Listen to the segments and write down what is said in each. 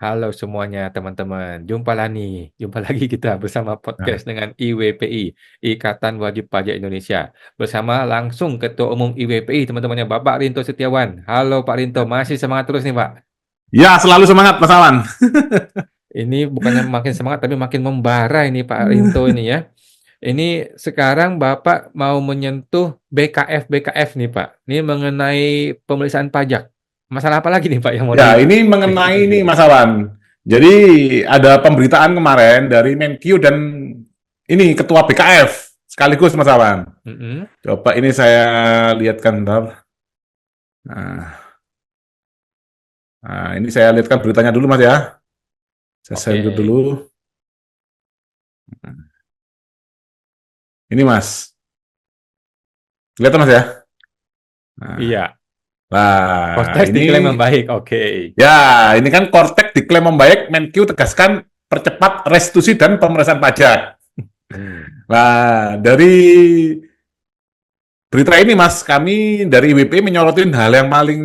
Halo semuanya teman-teman, jumpa lagi kita bersama Nah, podcast dengan IWPI, Ikatan Wajib Pajak Indonesia. Bersama langsung Ketua Umum IWPI teman-temannya Bapak Rinto Setiawan. Halo Pak Rinto, masih semangat terus nih Pak. ya selalu semangat Mas Awan. Ini bukannya makin semangat tapi makin membara ini Pak Rinto ini ya. Ini sekarang Bapak mau menyentuh BKF-BKF nih Pak. Ini mengenai pemeriksaan pajak. Masalah apa lagi nih Pak yang mau Ya, ini mengenai ini disentuh? Mas Awan. Jadi ada pemberitaan kemarin dari Menkyu dan ini Ketua BKF sekaligus Mas Awan. Mm-mm. Coba ini saya lihatkan bentar. Nah, ini saya lihatkan beritanya dulu Mas ya. Saya share Oke, dulu. Ini Mas. Kelihatan Mas ya? Nah, iya. nah, Konteks ini diklaim membaik, oke. ya, ini kan Kortek diklaim membaik, Menkyu tegaskan percepat restitusi dan pemeriksaan pajak. Hmm, Nah, dari berita ini, Mas, kami dari IWP menyorotin hal yang paling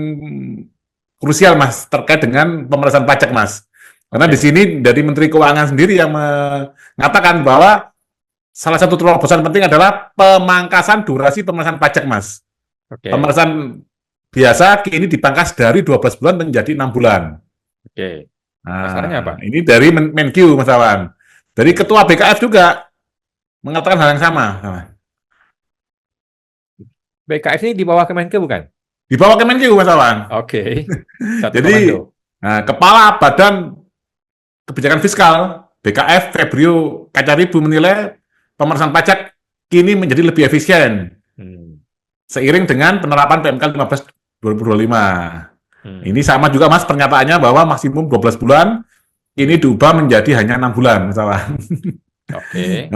krusial, Mas, terkait dengan pemeriksaan pajak, Mas. Karena di oke, sini dari Menteri Keuangan sendiri yang mengatakan bahwa salah satu terobosan penting adalah pemangkasan durasi pemeriksaan pajak, Mas. oke, Pemeriksaan biasa kini dipangkas dari 12 bulan menjadi 6 bulan. oke. Masalahnya apa? Nah, ini dari Menkyu, Mas Awan. Dari Hmm. Ketua BKF juga mengatakan hal yang sama. BKF ini di bawah Kemenke bukan? Di bawah Kemenkyu, Mas Awan. Oke, satu Jadi, komando. Kepala Badan Kebijakan Fiskal BKF Febrio Kacaribu menilai pemeriksaan pajak kini menjadi lebih efisien Hmm, seiring dengan penerapan PMK 15 2025. Ini hmm, sama juga Mas pernyataannya bahwa maksimum 12 bulan ini hmm. diubah menjadi hanya 6 bulan, Mas Awan. Oke.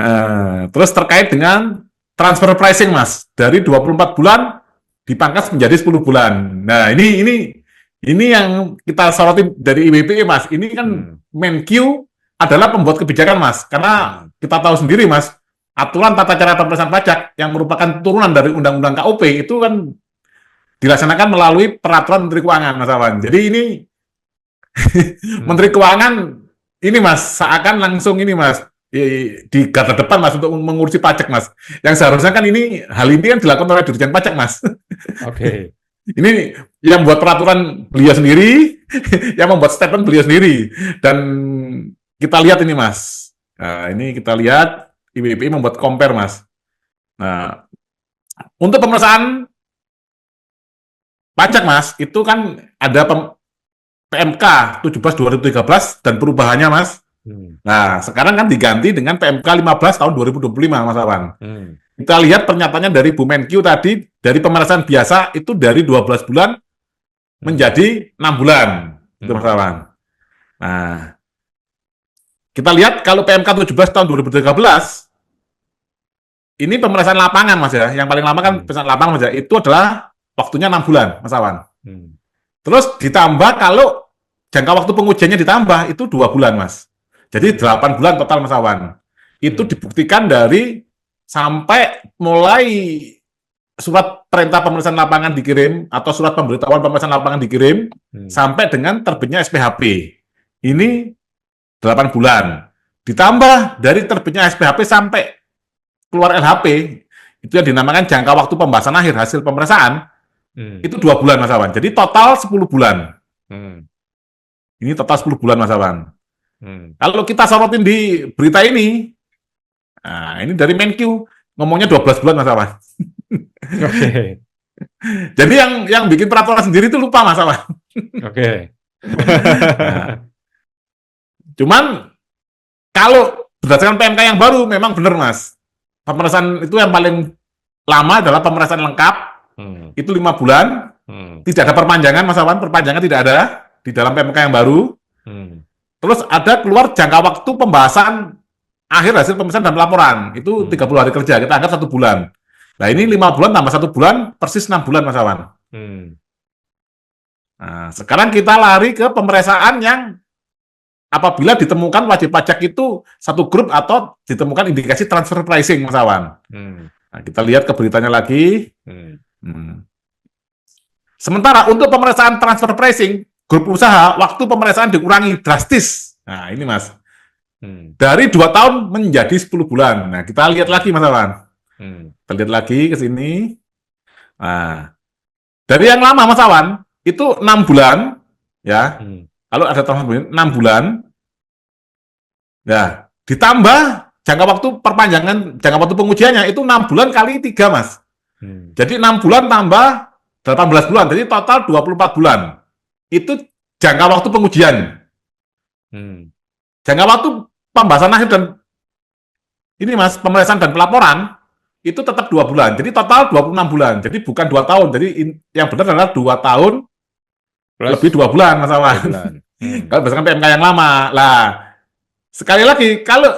Terus terkait dengan transfer pricing, Mas, dari 24 bulan dipangkas menjadi 10 bulan. Nah, ini yang kita soroti dari IWPI, Mas. Ini kan Hmm, Menkyu adalah pembuat kebijakan, Mas. Karena hmm. kita tahu sendiri, Mas, aturan tata cara pemeriksaan pajak yang merupakan turunan dari Undang-Undang KUP itu kan dilaksanakan melalui peraturan Menteri Keuangan, Mas Awan. Jadi ini Menteri Hmm. Keuangan ini, Mas, seakan langsung ini, Mas, di garda depan, Mas, untuk mengurusi pajak, Mas. Yang seharusnya kan ini hal ini kan dilakukan oleh Dirjen Pajak, Mas. Oke. Ini yang buat peraturan beliau sendiri, yang membuat statement beliau sendiri. Dan kita lihat ini, Mas. Nah, ini kita lihat IWPI membuat compare, Mas. Nah, untuk pemeriksaan pajak, Mas, itu kan ada PMK 17 2013 dan perubahannya, Mas. Hmm, Nah, sekarang kan diganti dengan PMK 15 tahun 2025, Mas Awan. hmm, Kita lihat pernyataannya dari Bu Menkyu tadi, dari pemeriksaan biasa itu dari 12 bulan hmm, menjadi 6 bulan. Itu Mas hmm, Awan. Nah, kita lihat kalau PMK 17 tahun 2013, ini pemeriksaan lapangan, Mas ya. Yang paling lama kan hmm, pemeriksaan lapangan, Mas ya. Itu adalah waktunya 6 bulan, Mas Awan. hmm. Terus ditambah kalau jangka waktu pengujiannya ditambah, itu 2 bulan, Mas. Jadi Hmm, 8 bulan total, Mas Awan. Itu hmm, dibuktikan dari sampai mulai surat perintah pemeriksaan lapangan dikirim atau surat pemberitahuan pemeriksaan lapangan dikirim hmm, sampai dengan terbitnya SPHP. hmm, Ini 8 bulan. Ditambah dari terbitnya SPHP sampai keluar LHP, itu yang dinamakan jangka waktu pembahasan akhir hasil pemeriksaan, hmm, itu 2 bulan, Mas Awan. Jadi total 10 bulan. hmm, Ini total 10 bulan, Mas Awan. hmm. Kalau kita sorotin di berita ini, nah ini dari Menkyu, ngomongnya 12 bulan, Mas Awan. Oke, Jadi yang bikin peraturan sendiri itu lupa, Mas Awan. oke. Nah, cuman kalau berdasarkan PMK yang baru, memang benar, Mas. Pemeriksaan itu yang paling lama adalah pemeriksaan lengkap, Hmm, itu 5 bulan, hmm, tidak ada perpanjangan, Mas Awan, perpanjangan tidak ada di dalam PMK yang baru. hmm, Terus ada keluar jangka waktu pembahasan akhir hasil pemeriksaan dan pelaporan, itu hmm, 30 hari kerja, kita anggap 1 bulan. Nah ini hmm, 5 bulan tambah 1 bulan, persis 6 bulan, Mas Awan. hmm. Nah, sekarang kita lari ke pemeriksaan yang apabila ditemukan wajib pajak itu satu grup atau ditemukan indikasi transfer pricing, Mas Awan. Hmm, Nah, kita lihat ke beritanya lagi. hmm, Hmm. Sementara untuk pemeriksaan transfer pricing, grup usaha, waktu pemeriksaan dikurangi drastis. Nah, ini Mas. Dari 2 tahun menjadi 10 bulan. Nah, kita lihat lagi Mas Awan. Kita lihat lagi ke sini. Nah, dari yang lama Mas Awan, itu 6 bulan, ya. Kalau ada tahun 6 bulan, ya, ditambah jangka waktu perpanjangan, jangka waktu pengujiannya itu 6 bulan kali 3, Mas. Jadi 6 bulan tambah 18 bulan, jadi total 24 bulan. Itu jangka waktu pengujian. Jangka waktu pembahasan akhir dan ini Mas, pemeriksaan dan pelaporan itu tetap 2 bulan. Jadi total 26 bulan. Jadi bukan 2 tahun. Jadi yang benar adalah 2 tahun plus lebih 2 bulan Mas Awan. Kalau berdasarkan PMK yang lama. Lah, sekali lagi kalau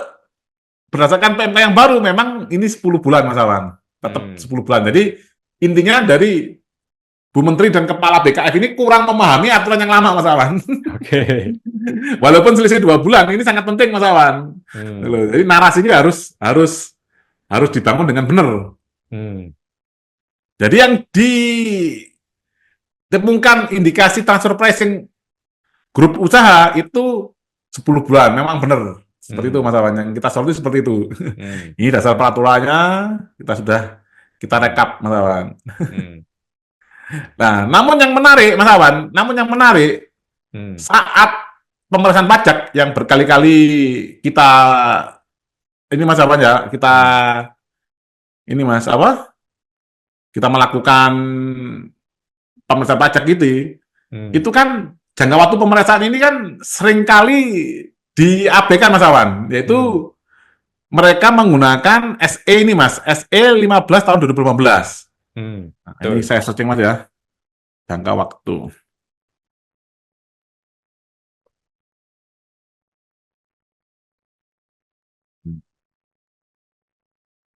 berdasarkan PMK yang baru memang ini 10 bulan Mas Awan. Tetap 10 bulan. Jadi intinya dari Bu Menteri dan Kepala BKF ini kurang memahami aturan yang lama Mas Awan. Oke. Walaupun selisih 2 bulan, ini sangat penting Mas Awan. Jadi narasinya harus dibangun dengan benar. Jadi yang ditemukan indikasi transfer pricing grup usaha itu 10 bulan, memang benar. Seperti itu Mas Awan, yang kita soroti seperti itu. Ini dasar peraturannya, kita rekap Mas Awan. Nah, namun yang menarik Mas Awan, saat pemeriksaan pajak yang berkali-kali kita ini Mas Awan ya, kita melakukan pemeriksaan pajak gitu. Itu kan jangka waktu pemeriksaan ini kan seringkali diabaikan Mas Awan, yaitu mereka menggunakan SE ini Mas, SE 15 tahun 2015. Nah, ini saya searching Mas ya, jangka waktu.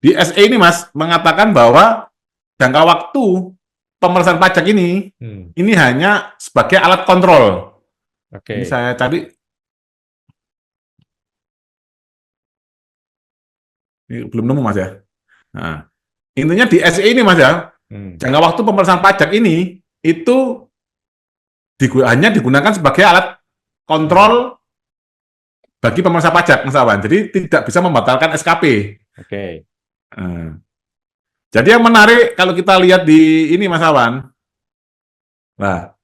Di SE ini Mas mengatakan bahwa jangka waktu pemeriksaan pajak ini hanya sebagai alat kontrol. Ini saya cari. Ini belum nemu Mas ya. Nah, intinya di SE ini Mas ya, jangka waktu pemeriksaan pajak ini itu hanya digunakan sebagai alat kontrol bagi pemeriksa pajak Mas Awan. Jadi tidak bisa membatalkan SKP. Jadi yang menarik kalau kita lihat di ini Mas Awan, nah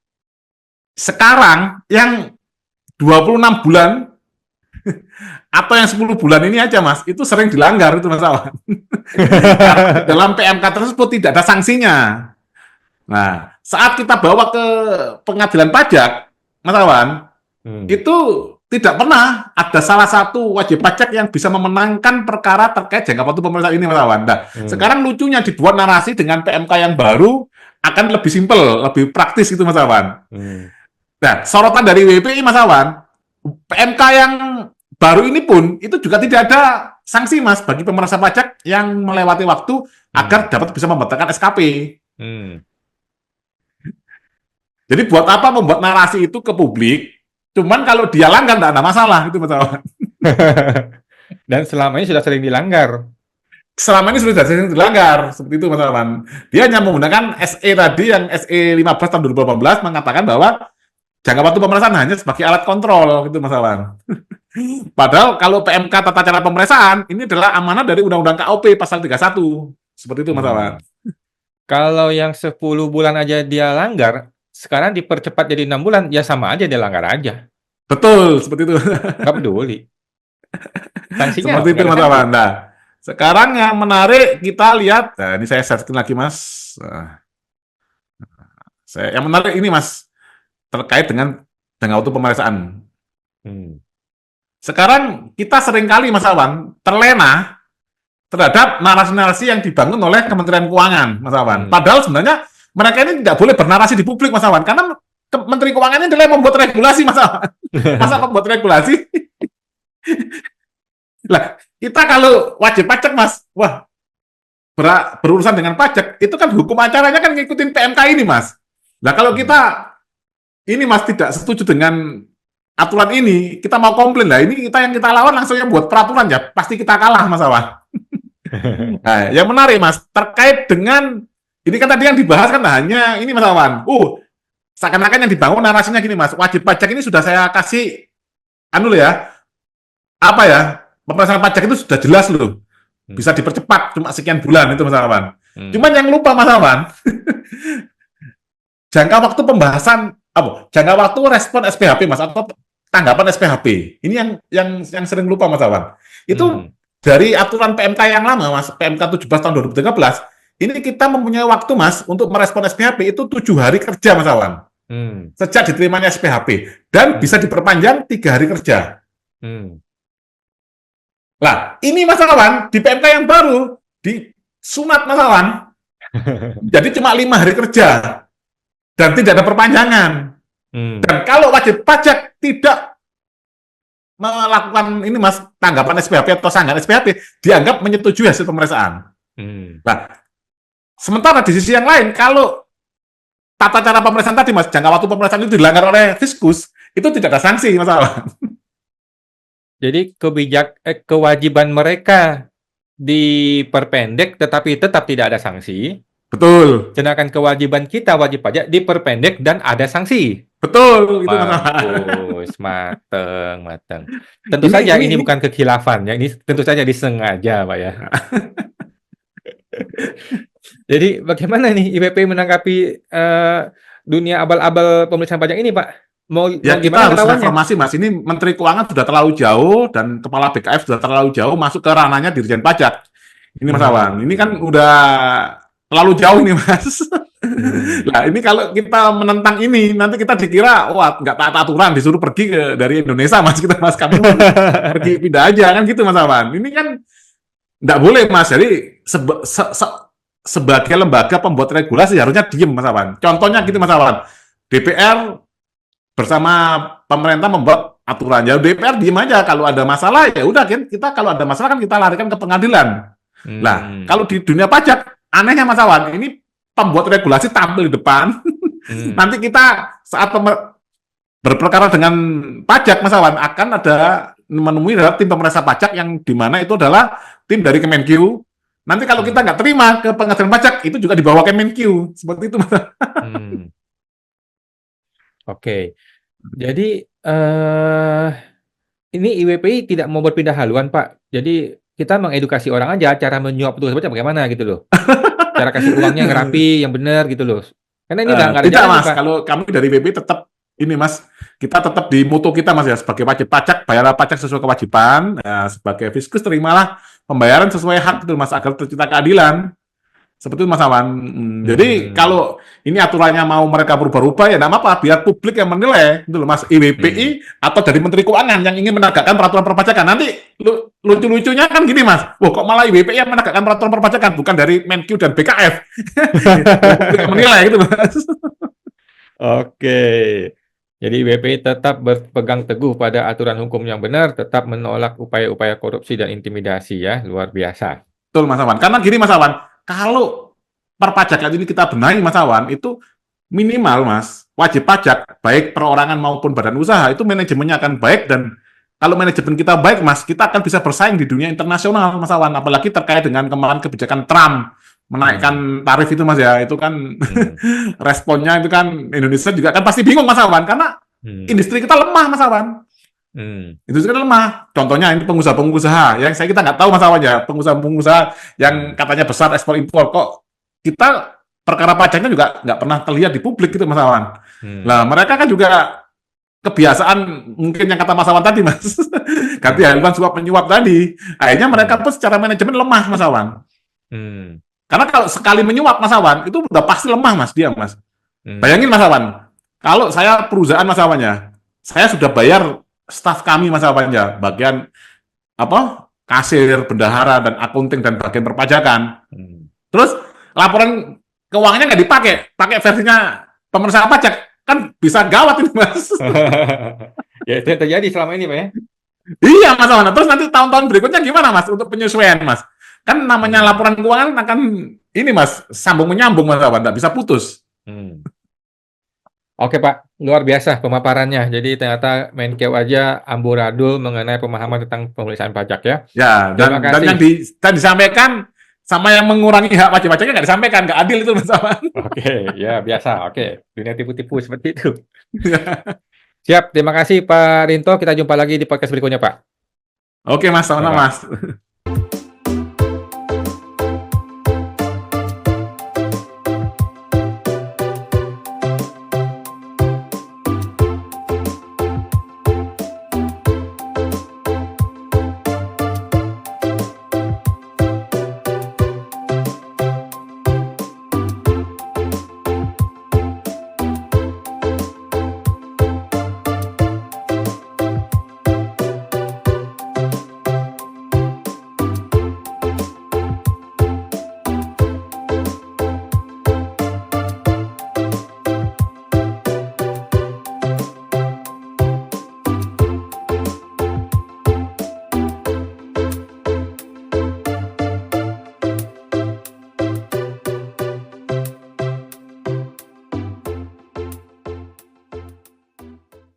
sekarang yang 26 bulan atau yang 10 bulan ini aja Mas, itu sering dilanggar itu Mas Awan. Karena dalam PMK tersebut tidak ada sanksinya. Nah, saat kita bawa ke pengadilan pajak, Mas Awan, itu tidak pernah ada salah satu wajib pajak yang bisa memenangkan perkara terkait jangka waktu pemeriksaan ini Mas Awan. Nah, sekarang lucunya dibuat narasi dengan PMK yang baru akan lebih simpel, lebih praktis gitu Mas Awan. Nah, sorotan dari WPI Mas Awan, PMK yang baru ini pun itu juga tidak ada sanksi Mas bagi pemeriksa pajak yang melewati waktu agar dapat bisa membatalkan SKP. Jadi buat apa membuat narasi itu ke publik? Cuman kalau dia langgar tidak ada masalah itu Mas Awan. Dan selama ini sudah sering dilanggar. Selama ini sudah sering dilanggar seperti itu Mas Awan. Dia hanya menggunakan SE tadi yang SE 15 tahun 2018 mengatakan bahwa jangka waktu pemeriksaan hanya sebagai alat kontrol gitu Mas Awan. Padahal kalau PMK tata cara pemeriksaan ini adalah amanat dari Undang-Undang KOP pasal 31. Seperti itu Mas Awan. Kalau yang 10 bulan aja dia langgar, sekarang dipercepat jadi 6 bulan, ya sama aja dia langgar aja. Betul, seperti itu. Nggak peduli. Sanksinya seperti itu Mas Awan. Nah, sekarang yang menarik kita lihat, nah ini saya searching lagi Mas. Yang menarik ini Mas, terkait dengan jangka waktu pemeriksaan. Sekarang kita seringkali Mas Awan terlena terhadap narasi-narasi yang dibangun oleh Kementerian Keuangan Mas Awan. Padahal sebenarnya mereka ini tidak boleh bernarasi di publik Mas Awan, karena Menteri Keuangan ini adalah membuat regulasi Mas Awan. Masa membuat regulasi? Lah, kita kalau wajib pajak Mas, wah berurusan dengan pajak, itu kan hukum acaranya kan ngikutin PMK ini Mas. Nah kalau kita ini Mas tidak setuju dengan aturan ini, kita mau komplain lah, ini yang kita lawan langsung yang buat peraturan ya, pasti kita kalah Mas Awan. Nah, yang menarik Mas, terkait dengan ini kan tadi yang dibahas kan hanya ini Mas Awan. seakan-akan yang dibangun narasinya gini Mas, wajib pajak ini sudah saya kasih apa ya, pemeriksaan pajak itu sudah jelas loh, Hmm. bisa dipercepat cuma sekian bulan itu Mas Awan. Hmm. Cuman yang lupa Mas Awan, jangka waktu pembahasan jangka waktu respon SPHP Mas atau tanggapan SPHP. Ini yang sering lupa Mas Awan. Itu Hmm. dari aturan PMK yang lama Mas, PMK 17 tahun 2013, ini kita mempunyai waktu Mas untuk merespon SPHP itu 7 hari kerja Mas Awan. Hmm. Sejak diterimanya SPHP dan bisa diperpanjang 3 hari kerja. Hmm. Lah, ini Mas Awan di PMK yang baru disunat Mas Awan. Jadi cuma 5 hari kerja dan tidak ada perpanjangan. Hmm. Dan kalau wajib pajak tidak melakukan ini Mas, tanggapan SPHP atau sanggahan SPHP, dianggap menyetujui hasil pemeriksaan. Hmm. Nah, sementara di sisi yang lain, kalau tata cara pemeriksaan tadi Mas, jangka waktu pemeriksaan itu dilanggar oleh Fiskus, itu tidak ada sanksi Mas Awan. Jadi kewajiban mereka diperpendek tetapi tetap tidak ada sanksi. Betul. Sedangkan kewajiban kita wajib pajak diperpendek dan ada sanksi. Betul, itu Mas Awan. Mampus, mateng. Tentu saja ini bukan kekhilafan ya, ini tentu saja disengaja, Pak ya. Jadi bagaimana nih IPP menanggapi dunia abal-abal pemeriksaan pajak ini, Pak? Mau Ya, kita gimana harus ketahuannya? reformasi Mas. Ini Menteri Keuangan sudah terlalu jauh dan Kepala BKF sudah terlalu jauh masuk ke ranahnya Dirjen Pajak. Ini Mas Awan. Ini kan udah terlalu jauh nih Mas. Nah, ini kalau kita menentang ini, nanti kita dikira, wah, nggak taat aturan, disuruh pergi dari Indonesia, Mas. Kami pergi pindah aja, kan gitu, Mas Awan. Ini kan nggak boleh, Mas. Jadi, sebagai lembaga pembuat regulasi, harusnya diem, Mas Awan. Contohnya gitu, Mas Awan. DPR bersama pemerintah membuat aturan. Ya, DPR diem aja. Kalau ada masalah, ya udah, kan kita kalau ada masalah, kan kita larikan ke pengadilan. Nah, kalau di dunia pajak, anehnya Mas Awan, ini pembuat regulasi tampil di depan. Nanti kita saat berperkara dengan pajak, Mas Awan, akan ada menemui tim pemeriksa pajak yang di mana itu adalah tim dari Kemenkeu. Nanti kalau kita nggak terima ke pengadilan pajak, itu juga dibawa Kemenkeu. Seperti itu, Mas. Oke. Jadi ini IWPI tidak mau berpindah haluan, Pak. Jadi kita mengedukasi orang aja cara menyuap itu sebenarnya bagaimana gitu loh. Cara kasih uangnya yang rapi, yang benar gitu loh. Karena ini udah nggak ada tidak, jalan nih, Mas. Pak. Kalau kami dari WP tetap ini, Mas. Kita tetap di mutu kita, Mas, ya. Sebagai wajib pajak, bayarlah pajak sesuai kewajiban. Nah, sebagai Fiskus, terimalah pembayaran sesuai hak itu, Mas, agar tercipta keadilan. Seperti itu, Mas Awan. Jadi kalau ini aturannya mau mereka berubah-ubah, ya nggak apa-apa, biar publik yang menilai, gitu loh, Mas. IWPI atau dari Menteri Keuangan yang ingin menegakkan peraturan perpajakan. Nanti lucu-lucunya kan gini, Mas. Wah, kok malah IWPI yang menegakkan peraturan perpajakan, bukan dari Menkeu dan BKF. Publik yang menilai, gitu, Mas. Oke. Jadi IWPI tetap berpegang teguh pada aturan hukum yang benar, tetap menolak upaya-upaya korupsi dan intimidasi ya, luar biasa. Betul, Mas Awan. Karena gini, Mas Awan, kalau perpajakan ini kita benahi, Mas Awan, itu minimal, Mas, wajib pajak, baik perorangan maupun badan usaha, itu manajemennya akan baik, dan kalau manajemen kita baik, Mas, kita akan bisa bersaing di dunia internasional, Mas Awan, apalagi terkait dengan kemarin kebijakan Trump, menaikkan tarif itu, Mas, ya, itu kan responnya itu kan Indonesia juga kan pasti bingung, Mas Awan, karena industri kita lemah, Mas Awan. Industri kita lemah. Contohnya ini pengusaha-pengusaha yang kita nggak tahu, Mas Awan, ya, pengusaha-pengusaha yang katanya besar ekspor impor, kok kita perkara pajaknya juga nggak pernah terlihat di publik gitu, Mas Awan. Nah, mereka kan juga kebiasaan mungkin yang kata Mas Awan tadi, Mas, ganti haluan suap menyuap tadi. Akhirnya mereka pun secara manajemen lemah, Mas Awan. Karena kalau sekali menyuap, Mas Awan, itu udah pasti lemah, Mas, dia, Mas. Bayangin, Mas Awan, kalau saya perusahaan, Mas Awan, ya, saya sudah bayar staf kami, Mas Awan, ya, bagian kasir, bendahara, dan akunting, dan bagian perpajakan. Terus laporan keuangannya nggak dipakai, pakai versinya pemeriksaan pajak, kan bisa gawat ini, Mas. Ya, itu yang terjadi selama ini, Pak ya. Iya, Mas Awan. Terus nanti tahun-tahun berikutnya gimana, Mas, untuk penyesuaian, Mas? Kan namanya laporan keuangan akan ini, Mas, sambung menyambung, Mas Awan, nggak bisa putus. Oke, Pak, luar biasa pemaparannya. Jadi ternyata Menkeu aja amburadul mengenai pemahaman tentang pemeriksaan pajak ya. Ya, dan yang disampaikan sama yang mengurangi hak wajib pajaknya nggak disampaikan, nggak adil itu Mas Aman. Oke, ya biasa. Oke, dunia tipu-tipu seperti itu. Siap, terima kasih Pak Rinto. Kita jumpa lagi di podcast berikutnya, Pak. Oke Mas, Ya, sama-sama Pak. Mas.